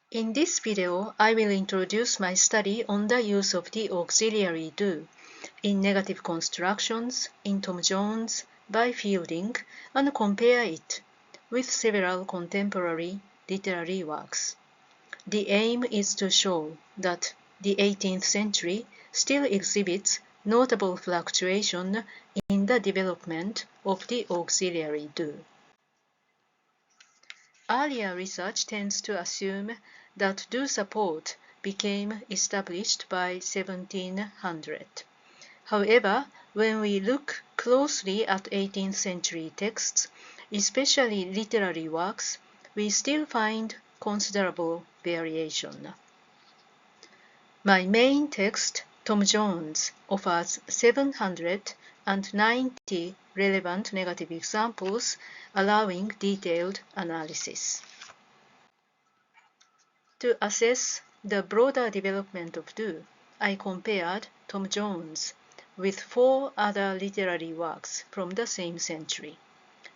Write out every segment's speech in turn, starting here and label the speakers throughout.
Speaker 1: In this video, I will introduce my study on the use of the auxiliary do in negative constructions in Tom Jones by Fielding and compare it with several contemporary literary works. The aim is to show that the 18th century still exhibits notable fluctuation in the development of the auxiliary do. Earlier research tends to assume that do support became established by 1700. However, when we look closely at 18th century texts, especially literary works, we still find considerable variation. My main text, Tom Jones, offers 790 relevant negative examples, allowing detailed analysis. To assess the broader development of do, I compared Tom Jones with 4 other literary works from the same century.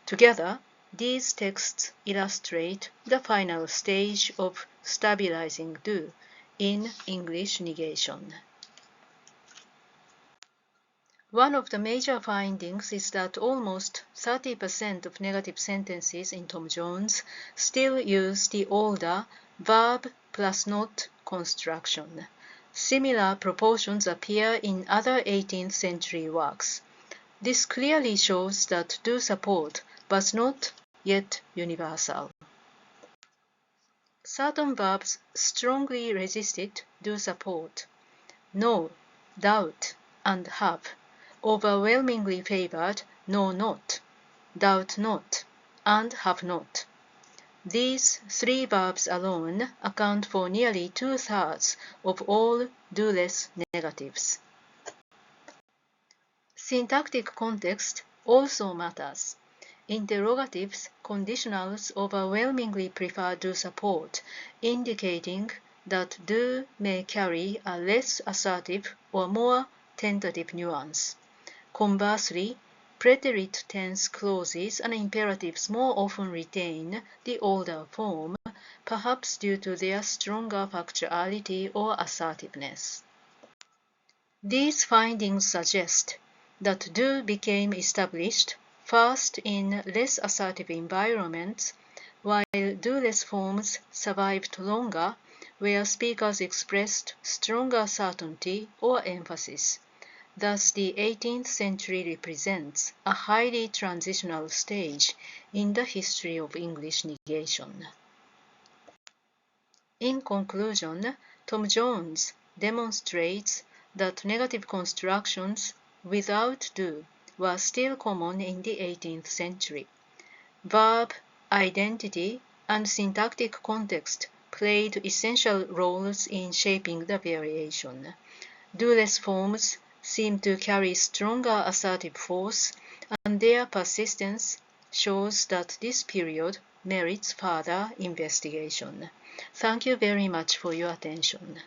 Speaker 1: Together, these texts illustrate the final stage of stabilizing do in English negation. One of the major findings is that almost 30% of negative sentences in Tom Jones still use the older verb plus not construction. Similar proportions appear in other 18th century works. This clearly shows that do support was not yet universal. Certain verbs strongly resisted do support. Know, doubt, and have overwhelmingly favored know not, doubt not, and have not. These 3 verbs alone account for nearly 2/3 of all do-less negatives. Syntactic context also matters. Interrogatives, conditionals overwhelmingly prefer do support, indicating that do may carry a less assertive or more tentative nuance. Conversely, preterite tense clauses and imperatives more often retain the older form, perhaps due to their stronger factuality or assertiveness. These findings suggest that do became established first in less assertive environments, while do-less forms survived longer where speakers expressed stronger certainty or emphasis. Thus, the 18th century represents a highly transitional stage in the history of English negation. In conclusion, Tom Jones demonstrates that negative constructions without do were still common in the 18th century. Verb, identity, and syntactic context played essential roles in shaping the variation. Do-less forms seem to carry stronger assertive force, and their persistence shows that this period merits further investigation. Thank you very much for your attention.